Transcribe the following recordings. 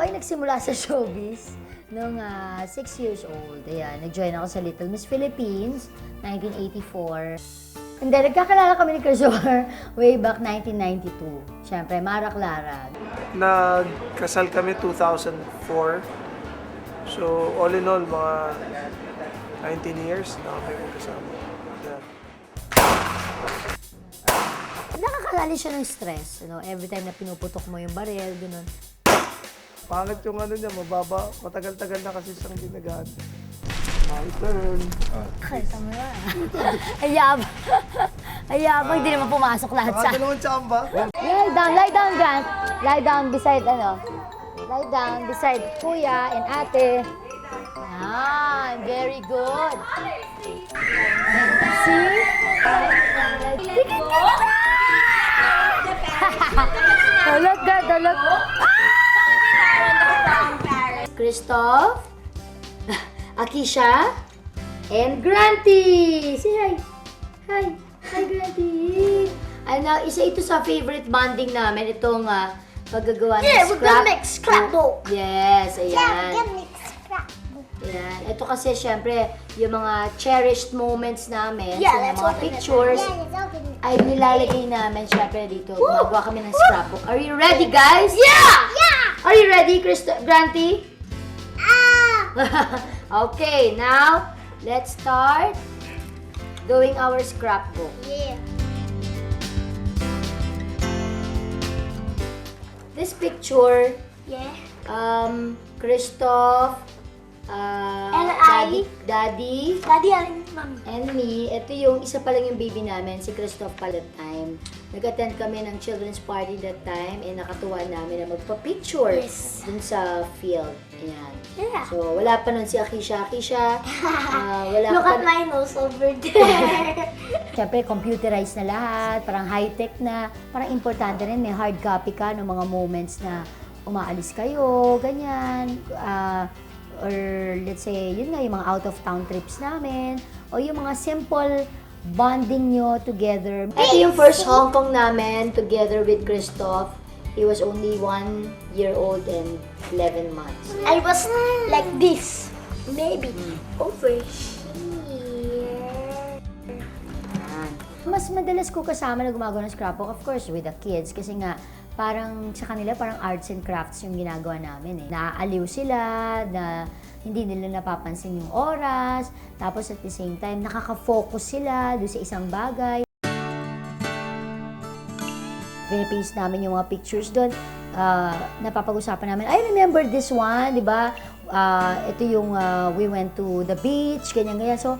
Ako ay nagsimula sa showbiz nung 6 years old. Ayan, nag-join ako sa Little Miss Philippines, 1984. And then, nagkakilala kami ni Crisor way back 1992. Siyempre, Mara Clara. Nagkasal kami 2004. So, all in all, mga 19 years na kami magkasama. Yeah. Nakakadali siya ng stress. Every time na pinuputok mo yung baril, gano'n. Pangit yung ano niya, mababa. Matagal-tagal na kasi siyang ginagaan. My turn. Ay, tama na. Ayabang. Ayabang, hindi naman pumasok lahat sa... Dalawang tsamba. Lie down, Grant. Lie down beside, lie down beside kuya and ate. Ah, very good. See? Dalog ka, dalog. Christoph, Akisha, and Granty. Say hi. Hi. Hi, Granty. Isa ito sa favorite bonding namin, itong paggagawa ng Yeah, we're gonna make scrapbook. Yes, Yeah, we're ayan. gonna make scrapbook. Ayan. Ito kasi, syempre, yung mga cherished moments namin, Yeah, yung let's mga open it. pictures, Yeah, let's open it. ay nilalagay namin, syempre, dito. Gumagawa kami ng scrapbook. Are you ready, guys? Yeah! Yeah! Are you ready, Granty? Ah! Okay, now, let's start doing our scrapbook. Yeah. This picture, Yeah. Christoph, And I. Daddy, Daddy and mommy. and me, ito yung isa pa lang yung baby namin, si Christoph pa that time. Nag-attend kami ng children's party that time, nakatuwa namin na magpa-picture Yes. dun sa field. Ayan. Yeah. So, wala pa nun si Akisha. Wala Look pa at my nose over there. Siyempre, computerized na lahat, parang high-tech na. Parang importante rin, may hard copy ka ng mga moments na umaalis kayo, ganyan. Or let's say, yun nga, yung mga out-of-town trips namin. O yung mga simple bonding nyo together. Ito yung first Hong Kong namin together with Christoph. He was only 1 year old and 11 months. I was like this. Maybe over here. Mas madalas ko kasama na gumagawa ng scrapbook, of course, with the kids. Kasi nga, parang sa kanila, parang arts and crafts yung ginagawa namin eh. Naaaliw sila, na hindi nila napapansin yung oras. Tapos at the same time, nakaka-focus sila doon sa isang bagay. Pinapaste namin yung mga pictures doon. Napapag-usapan namin, I remember this one, di ba? Ito yung we went to the beach, ganyan-ganyan. So,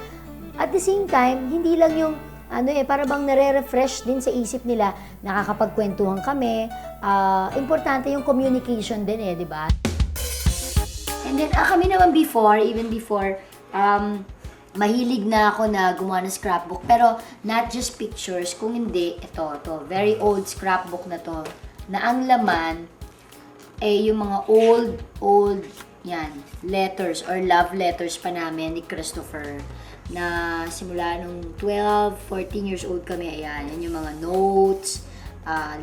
at the same time, hindi lang yung para bang nare-refresh din sa isip nila, nakakapagkwentuhan kami. Importante yung communication din di ba? And then, kami naman even before, mahilig na ako na gumawa ng scrapbook. Pero, not just pictures, kung hindi, ito, very old scrapbook na to, na ang laman, yung mga old, yan, letters or love letters pa namin ni Christopher na simula nung 12, 14 years old kami, ayan, yan yung mga notes,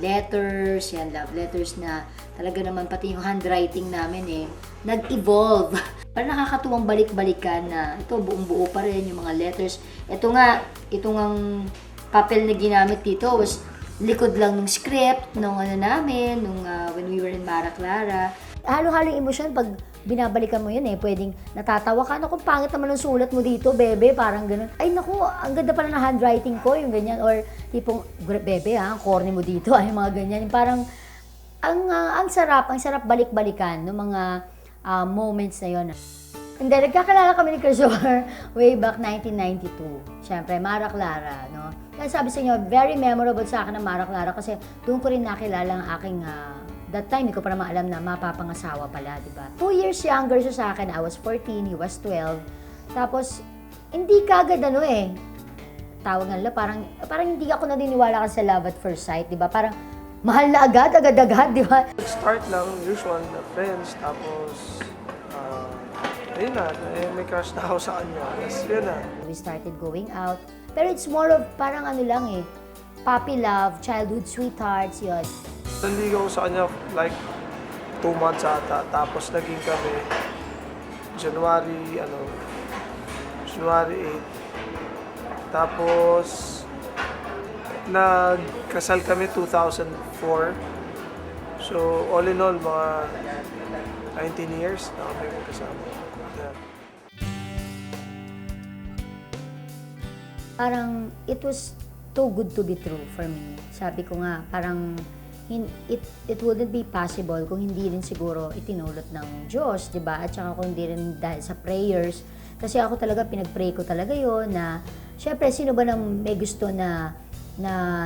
letters, yan, love letters na talaga naman pati yung handwriting namin nag-evolve. Parang nakakatuwang balik-balikan na ito, buong-buo pa rin yung mga letters. Ito nga, itong papel na ginamit dito was likod lang ng script nung namin, when we were in Mara Clara. Halo-halo yung emosyon pag binabalikan mo yun pwedeng natatawa ka, naku, pangit naman ang sulat mo dito, bebe, parang ganun. Ay, naku, ang ganda pala ng handwriting ko, yung ganyan. Or tipong, bebe, ang corny mo dito, ay, mga ganyan. Yung parang, ang sarap balik-balikan ng mga moments na yun. And then, nagkakilala kami ni Crisor way back 1992. Siyempre, Mara Clara, no? Kaya sabi sa inyo, very memorable sa akin ang Mara Clara kasi doon ko rin nakilala ang aking, that time, hindi ko pa naman alam na mapapangasawa pala, di ba? 2 years younger siya sa akin. I was 14, he was 12. Tapos, hindi kagad tawag nga nila, parang hindi ako naniniwala kasi sa love at first sight, di ba? Parang, mahal na agad, di ba? Start lang, usual na friends, tapos, ayun na, may crush na ako sa kanya. Tapos yun na. We started going out. Pero it's more of parang puppy love, childhood sweethearts, yun. Nanligaw ko sa kanya like 2 months ata. Tapos naging kami January 8. Tapos nagkasal kami 2004. So all in all, mga 19 years na kami magkasama. Yeah. Parang it was too good to be true for me. Sabi ko nga, parang it wouldn't be possible kung hindi rin siguro itinulot ng Diyos, di ba? At saka kung hindi rin dahil sa prayers. Kasi ako talaga, pinag-pray ko talaga yon na, syempre, sino ba nang may gusto na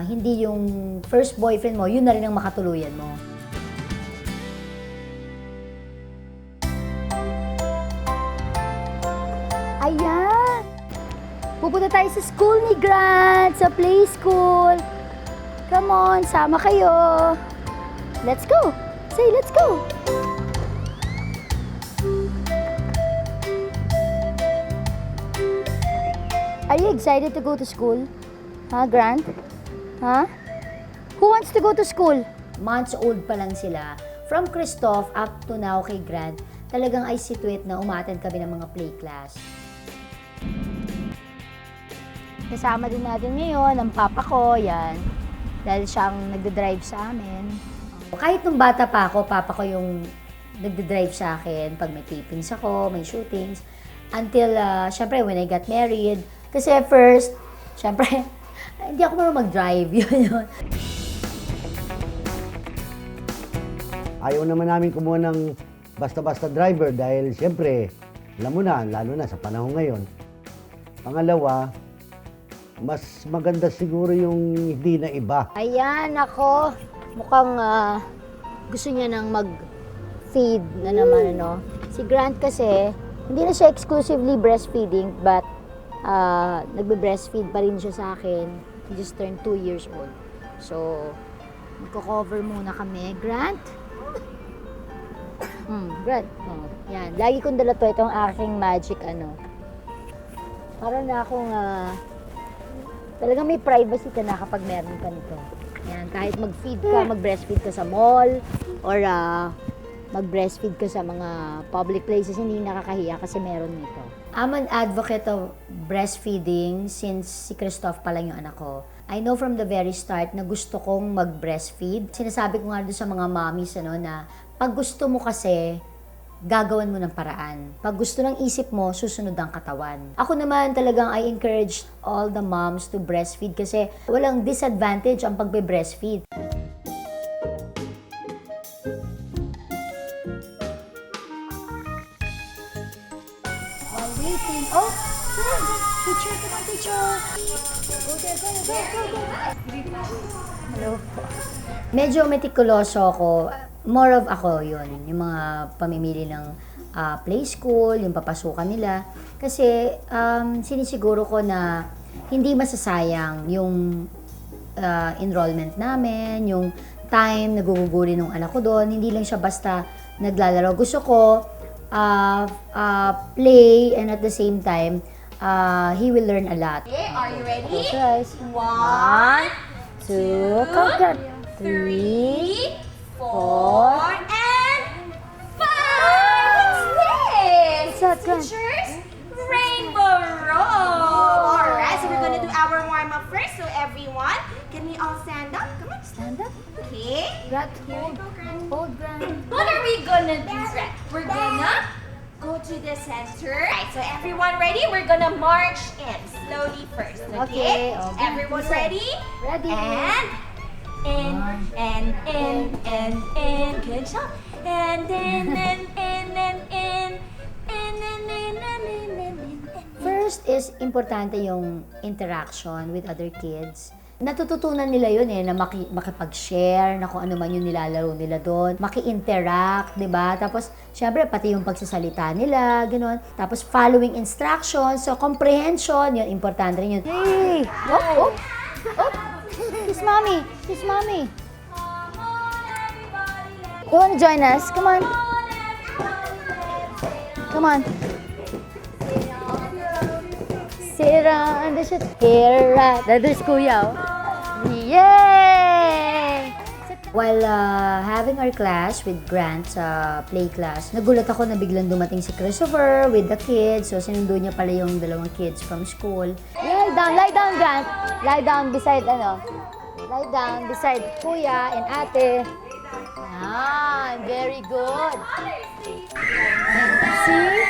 hindi yung first boyfriend mo, yun na rin ang makatuluyan mo. Ayan! Pupunta tayo sa school ni Grant, sa play school. Come on, sama kayo. Let's go. Say, let's go. Are you excited to go to school? Huh, Grant? Huh? Who wants to go to school? Months old pa lang sila. From Christoph up to now kay Grant, talagang ay situate na umattend kami ng mga play class. Kasama din natin ngayon ang papa ko, yan. Dahil siyang nagde-drive sa amin. Kahit nung bata pa ako, papa ko yung nagde-drive sa akin pag may tapings ako, may shootings. Until, syempre, when I got married. Kasi first, syempre, hindi ako marunong mag-drive. Yun. Ayaw naman namin kumuha ng basta-basta driver dahil syempre, alam mo na, lalo na sa panahon ngayon. Pangalawa, mas maganda siguro yung hindi na iba. Ayan, ako. Mukhang gusto niya nang mag-feed na naman, ano. Si Grant kasi, hindi na siya exclusively breastfeeding, but nagbe-breastfeed pa rin siya sa akin. He just turned 2 years old. So, magko-cover muna kami. Grant? Grant. Oh, yan. Lagi kong dala to. Itong aking magic, ano. Para na akong, talagang may privacy ka na kapag meron ka nito. Yan. Kahit mag-feed ka, mag-breastfeed ka sa mall, or mag-breastfeed ka sa mga public places, hindi nakakahiya kasi meron nito. I'm an advocate of breastfeeding since si Christoph pa lang yung anak ko. I know from the very start na gusto kong mag-breastfeed. Sinasabi ko nga doon sa mga mommies, ano, na pag gusto mo kasi, gagawan mo ng paraan. Pag gusto ng isip mo, susunod ang katawan. Ako naman talagang I encourage all the moms to breastfeed kasi walang disadvantage ang pagbe-breastfeed. While waiting, oh, teacher, come on, teacher. Go there, go. Hello po. Medyo meticuloso ako. More of ako yun, yung mga pamimili ng play school, yung papasukan nila. Kasi sinisiguro ko na hindi masasayang yung enrollment namin, yung time na guguguli ng anak ko doon. Hindi lang siya basta naglalaro. Gusto ko play and at the same time, he will learn a lot. Okay, are you ready? Close your eyes. 1, 2, count. 3, 4, and 5! What's this? What's that, Grant? Teachers? Rainbow roll! Alright, so we're gonna do our warm-up first. So everyone, can we all stand up? Come on. Stand up. Okay. Grant, hold, Grant. What are we gonna do, Grant? We're gonna go to the center. Alright, so everyone ready? We're gonna march in slowly first, okay? Okay. Everyone ready? Ready. And in. Good job. And in. First is importante yung interaction with other kids. Natututunan nila yun na makipag-share na kung ano man yung nilalaro nila doon. Maki-interact, di ba? Tapos, syempre, pati yung pagsasalita nila, gano'n. Tapos, following instructions. So, comprehension, yun, importante rin yun. Hey! Oh! Kiss mommy! Kiss mommy! You wanna join us? Come on! Come on! Sira, ando siya. Kira. There's Kuya. Oh. Yay! While having our class with Grant sa play class, nagulat ako na biglang dumating si Christopher with the kids. So, sinundo niya pala yung dalawang kids from school. Lie down, Grant. Lie down beside, lie down beside Kuya and Ate. Ah, very good. See?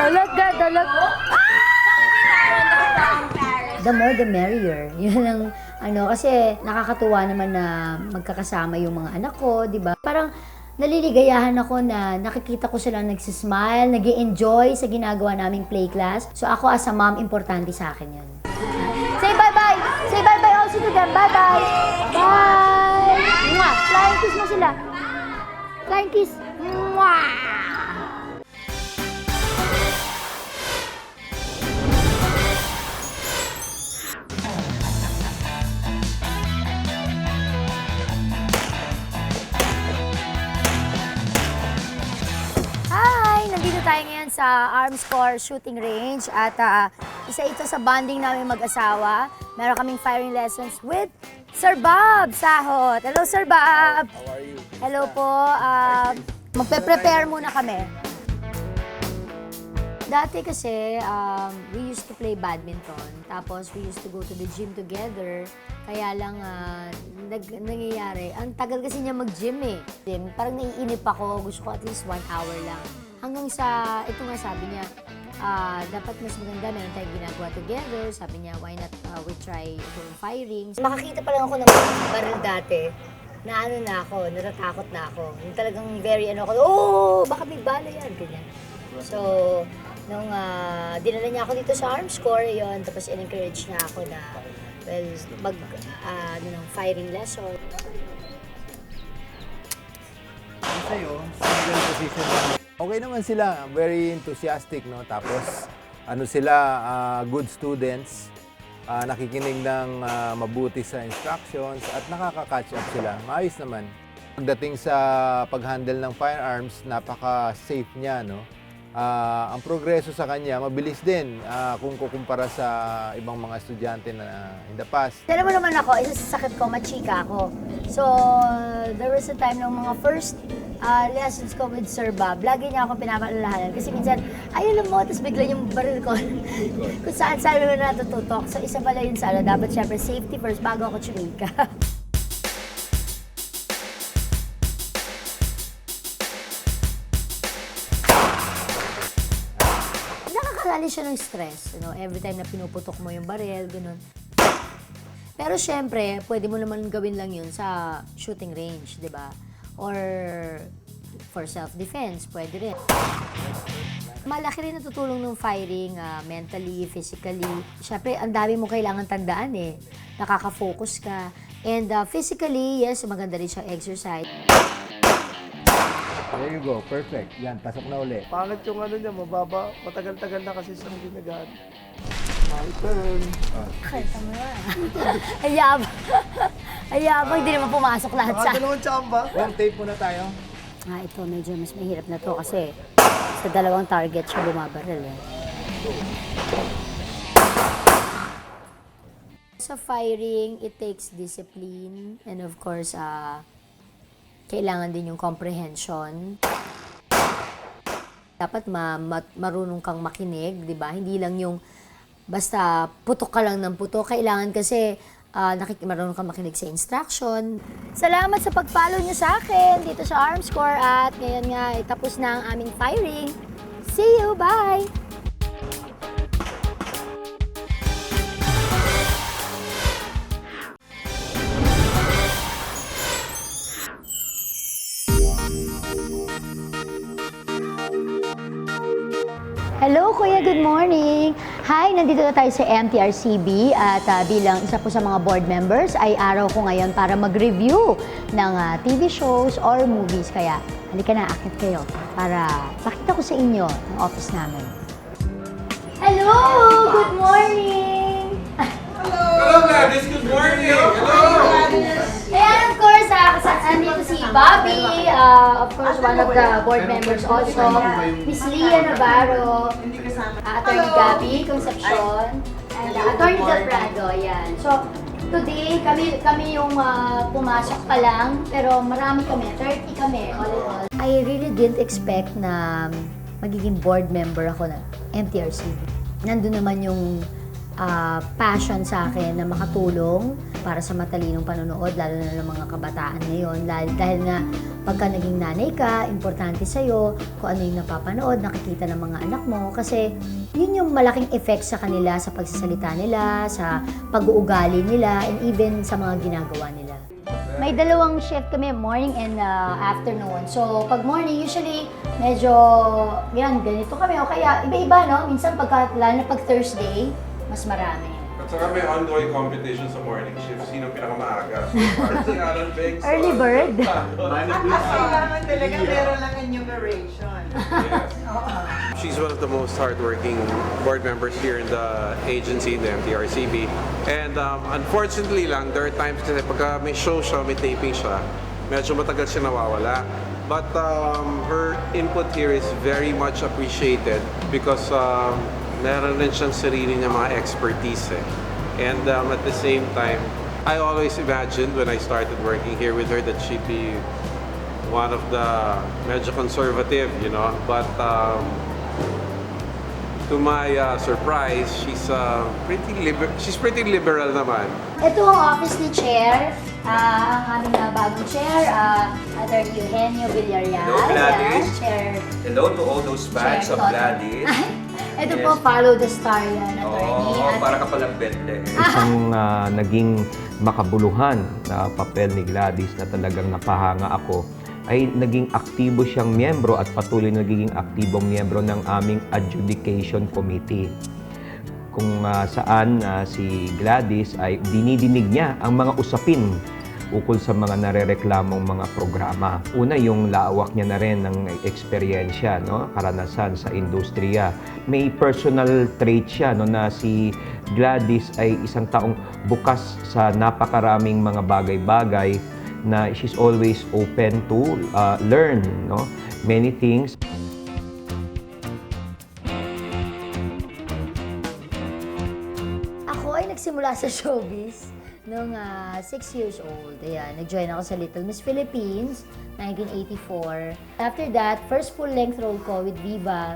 Tulog ka, tulog. The more the merrier. Yun ang kasi nakakatuwa naman na magkakasama yung mga anak ko, di ba? Parang naliligayahan ako na nakikita ko silang nagsismile, nag-i-enjoy sa ginagawa naming play class. So ako as a mom, importante sa akin yun. Say bye-bye! Say bye-bye also to them. Bye-bye! Bye! Mwah! Flying kiss mo sila. Flying kiss. Mwah! Nandito tayo ngayon sa Armscore Shooting Range at isa ito sa bonding namin mag-asawa. Meron kaming firing lessons with Sir Bob Sahot. Hello, Sir Bob! How are you? Hello po. Magpe-prepare muna kami. Dati kasi, we used to play badminton. Tapos, we used to go to the gym together. Kaya lang, nangyayari. Ang tagal kasi niya mag-gym eh. Parang naiinip ako. Gusto ko at least 1 hour lang. Hanggang sa, ito nga sabi niya, dapat mas maganda, meron tayong ginagawa together. Sabi niya, why not we try itong firing. Makakita pa lang ako ng mga baril dati. Na ako, natatakot na ako. Yung talagang very baka may bala yan, ganyan. So, nung dinala niya ako dito sa Armscore, yun, tapos in-encourage niya ako na, well, ng firing lesson. Sa'yo, single position lang. Okay naman sila, very enthusiastic, no? Tapos, good students, nakikinig ng mabuti sa instructions at nakaka-catch up sila. Maayos naman. Pagdating sa pag-handle ng firearms, napaka-safe niya, no? Ang progreso sa kanya, mabilis din kung kukumpara sa ibang mga estudyante na in the past. Alam mo naman ako, isa sa sakit ko, machika ako. So, there was a time ng mga first lessons ko with Sir Bob, lagi niya ako pinapaalalahanan. Kasi minsan, alam mo, tapos bigla yung baril ko. Kung saan sabi ko natututok. So, isa pala yun sa dapat syempre safety first bago ako chumika. Nakakasali siya ng stress, every time na pinuputok mo yung baril, gano'n. Pero syempre, pwede mo naman gawin lang yun sa shooting range, di ba? Or for self-defense, pwede rin. Malaki rin natutulong ng firing, mentally, physically. Syempre, ang dami mo kailangan tandaan eh. Nakaka-focus ka. And physically, yes, maganda rin siyang exercise. There you go, perfect. Yan, pasok na uli. Pangit yung niya, mababa. Matagal-tagal na kasi siyang ginagaan. My turn. Ay, tama na. Ayabang. Ayabang, hindi naman pumasok lahat sa... Dalawang tsamba. Home tape muna tayo. Ito, medyo mas mahirap na to kasi sa dalawang target siya bumabaril eh. Sa firing, it takes discipline and of course, kailangan din yung comprehension. Dapat marunong kang makinig, di ba? Hindi lang yung basta putok ka lang ng putok. Kailangan kasi marunong kang makinig sa instruction. Salamat sa pag-follow niyo sa akin dito sa Armscore at ngayon nga tapos na ang aming firing. See you! Bye! Hello, Kuya. Good morning. Hi, nandito na tayo sa MTRCB at bilang isa po sa mga board members ay araw ko ngayon para mag-review ng TV shows or movies. Kaya halika na, akit kayo para pakita ko sa inyo ang office namin. Hello! Good morning! Hello, Gladys. Good morning. Hello. And of course, andito si Bobby, of course, one of the board members also, Miss Leah Navarro, Attorney Gabby Concepcion, and Attorney Del Prado, yan. So, today, kami yung pumasok pa lang, pero marami kami, 30 kami, all in all. I really didn't expect na magiging board member ako ng MTRCB. Nandun naman yung passion sa akin na makatulong para sa matalinong panonood, lalo na ng mga kabataan ngayon. Dahil nga, pagka naging nanay ka, importante sa'yo kung ano yung napapanood, nakikita ng mga anak mo. Kasi yun yung malaking effect sa kanila, sa pagsasalita nila, sa pag-uugali nila, and even sa mga ginagawa nila. May dalawang shift kami, morning and afternoon. So, pag morning, usually, medyo, ganito kami. O kaya, iba-iba, no? Minsan, lalo na pag Thursday, mas marami. At saka may ongoing competition sa morning shift. Sino pinakamaaga? So, parang si Alan Begs. Early bird. Kailangan talaga meron lang enumeration. Yes. She's one of the most hardworking board members here in the agency, the MTRCB. And unfortunately lang, there are times kasi pagka may show siya, may taping siya, medyo matagal siya nawawala. But her input here is very much appreciated because meron rin siyang sarili niya mga expertise eh. And at the same time, I always imagined when I started working here with her that she'd be one of the medyo conservative, you know. But to my surprise, she's pretty liberal naman. Ito ang office ni Chair, ang aming bagong Chair, Attorney Eugenio Villarreal. Hello, Gladys. Ayan, Chair. Hello to all those fans Chair of Gladys. Ito Yes. po, follow the star yan, Attorney. Oo, para ka palang bente. Isang naging makabuluhan na papel ni Gladys na talagang napahanga ako ay naging aktibo siyang miyembro at patuloy na nagiging aktibong miyembro ng aming adjudication committee. Kung saan si Gladys ay dinidinig niya ang mga usapin ukol sa mga narereklamong mga programa. Una, yung lawak niya na rin ng eksperyensya, no? Karanasan sa industriya. May personal trait siya, no, na si Gladys ay isang taong bukas sa napakaraming mga bagay-bagay na she's always open to learn, no? Many things. Ako ay nagsimula sa showbiz nung 6 years old. Ayan, nag-join ako sa Little Miss Philippines, 1984. After that, first full-length role ko with Viva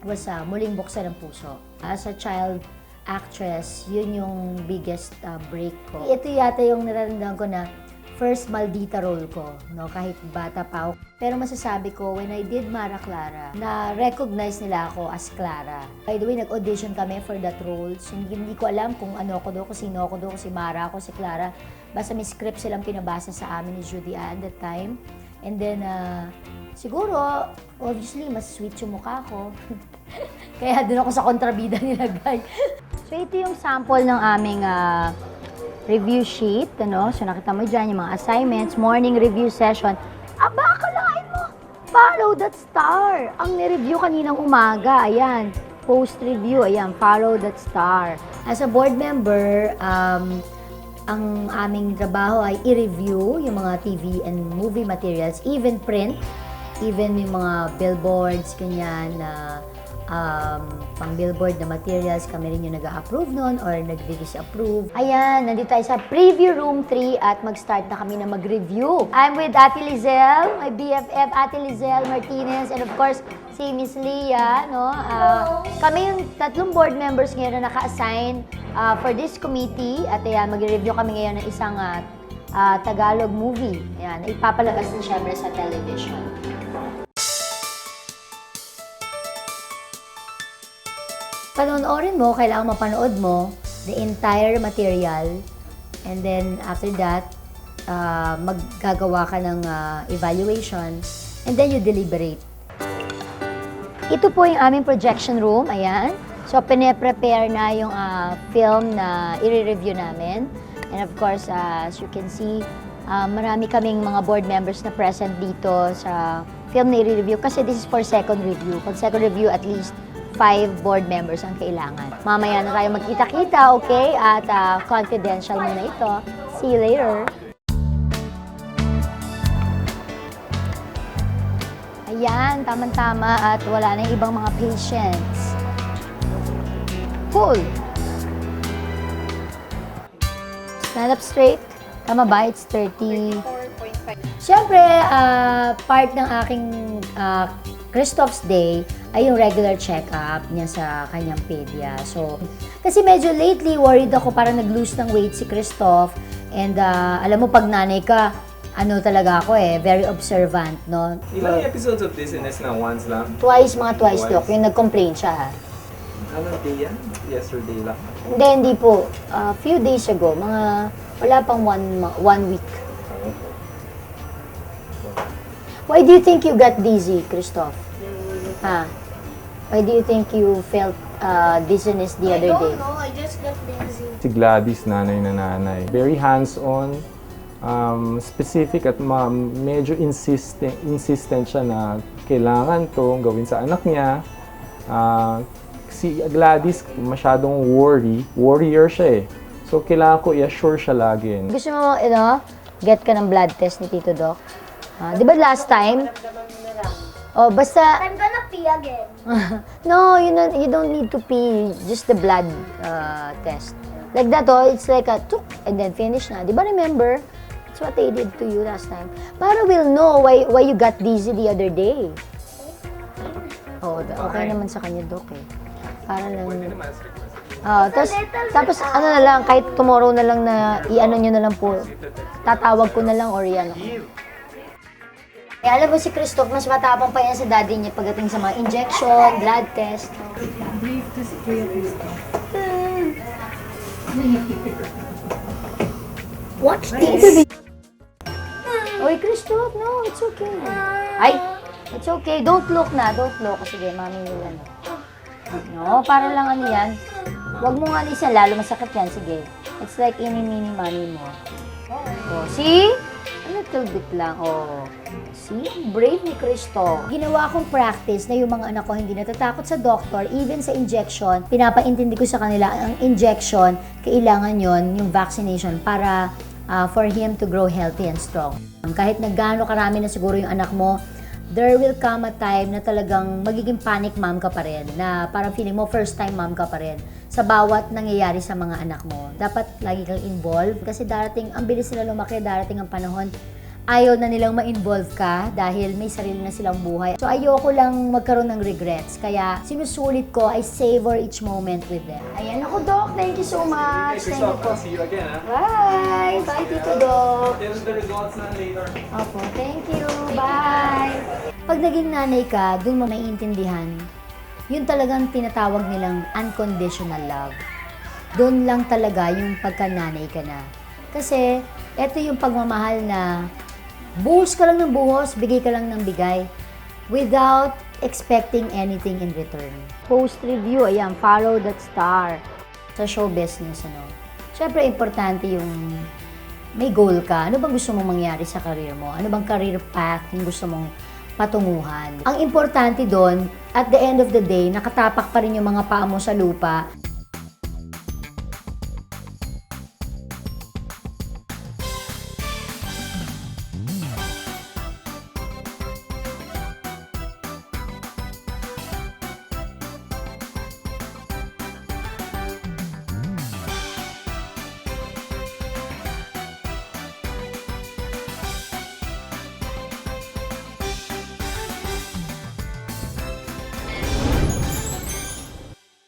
was Muling Buksan ng Puso. As a child actress, yun yung biggest break ko. Ito yata yung nararamdaman ko na first maldita role ko, no, kahit bata pa ako. Pero masasabi ko, when I did Mara Clara, na-recognize nila ako as Clara. By the way, nag-audition kami for that role. So, hindi ko alam kung ano ako doon, kung sino ako doon, kung si Mara ako, si Clara. Basta may script silang pinabasa sa amin ni Judy Ann that time. And then, siguro, obviously, mas sweet yung mukha ko. Kaya doon ako sa kontrabida nilagay. So, ito yung sample ng aming review sheet, ano? So nakita mo dyan yung mga assignments, morning review session. Aba, akalain mo, follow that star. Ang ni-review kaninang umaga, ayan, post-review, ayan, follow that star. As a board member, ang aming trabaho ay i-review yung mga TV and movie materials, even print, even yung mga billboards, ganyan, na pang-billboard na materials, kami rin yung nag-a-approve nun or nag-disapprove. Ayan, nandito tayo sa preview room 3 at mag-start na kami na mag-review. I'm with Ate Lizelle, my BFF, Ate Lizelle Martinez, and of course, si Miss Leah, no? Kami yung tatlong board members ngayon na naka-assign for this committee at ayan, mag-review kami ngayon ng isang Tagalog movie. Ayan, ipapalabas din syempre sa television. Panoorin mo, kailangan mapanood mo the entire material, and then after that, maggagawa ka ng evaluation, and then you deliberate. Ito po yung aming projection room, ayan. So, pine-prepare na yung film na i-review namin. And of course, as you can see, marami kaming mga board members na present dito sa film na i-review kasi this is for second review. Pag second review, at least 5 board members ang kailangan. Mamaya na tayo magkita-kita, okay? At confidential muna ito. See you later. Ayan, tama-tama at wala na yung ibang mga patients. Full. Stand up straight. Tama ba? It's 30. Siyempre, part ng aking Christoph's Day ay yung regular check-up niya sa kanyang pedia. So, kasi medyo lately worried ako, parang nag-lose ng weight si Christoph. And alam mo, pag nanay ka, ano talaga ako very observant, no? Ilang episodes of dizziness na once lang? Twice, Doc. Yung nag-complain siya, ha? Anong day yan? Yesterday lang. Hindi po. Few days ago, wala pang one week. Why do you think you got dizzy, Christoph? Why do you think you felt dizziness the other day? I just got dizzy. Si Gladys, nanay na nanay. Very hands-on, specific at medyo insistent siya na kailangan to gawin sa anak niya. Si Gladys, masyadong warrior siya So, kailangan ko i-assure siya lagi. Gusto mo, get ka ng blood test ni Tito Doc? Di ba last time? Oh, basta... I'm gonna pee again. No, you don't need to pee. Just the blood test. Like that, it's like a tuk, and then finish na. Di ba remember? That's what they did to you last time. Para we'll know why you got dizzy the other day. Oh, okay naman sa kanya, Doc Para lang... tapos ano na lang, kahit tomorrow na lang na i-ano nyo na lang po. Tatawag ko na lang or i-ano ko. Alam mo si Christoph, mas matapang pa yan sa daddy niya pagdating sa mga injection, blood test. Watch this! Oy, Christoph, no, it's okay. Ay, it's okay. Don't look na, don't look. Sige, mami nila na. No, para lang ano yan. Huwag mo nga isa, lalo masakit yan. Sige. It's like ini-mini mami mo. Oh, see? A little bit lang. Oh. See? Brave ni Cristo. Ginawa kong practice na yung mga anak ko hindi natatakot sa doktor, even sa injection. Pinapaintindi ko sa kanila, ang injection, kailangan yon yung vaccination para for him to grow healthy and strong. Kahit na gaano karami na siguro yung anak mo, there will come a time na talagang magiging panic mom ka pa rin. Na parang feeling mo, first time mom ka pa rin. Sa bawat nangyayari sa mga anak mo. Dapat lagi kang involved. Kasi darating, ang bilis nila lumaki, darating ang panahon, ayaw na nilang ma-involve ka dahil may sarili na silang buhay. So ayoko lang magkaroon ng regrets. Kaya sinusulit ko, I savor each moment with them. Ayan ako, Doc. Thank you so much. Thank you po. See you again, Bye! Bye, Tito Doc. There's the results na later. Opo, thank you. Bye! Pag naging nanay ka, dun mo naiintindihan, yun talagang tinatawag nilang unconditional love. Doon lang talaga yung pagka-nanay ka na. Kasi, eto yung pagmamahal na buhos ka lang ng buhos, bigay ka lang ng bigay without expecting anything in return. Post review, ayan, follow that star sa show business, Siyempre, importante yung may goal ka. Ano bang gusto mong mangyari sa career mo? Ano bang career path yung gusto mong patunguhan? Ang importante doon, at the end of the day, nakatapak pa rin yung mga paa mo sa lupa.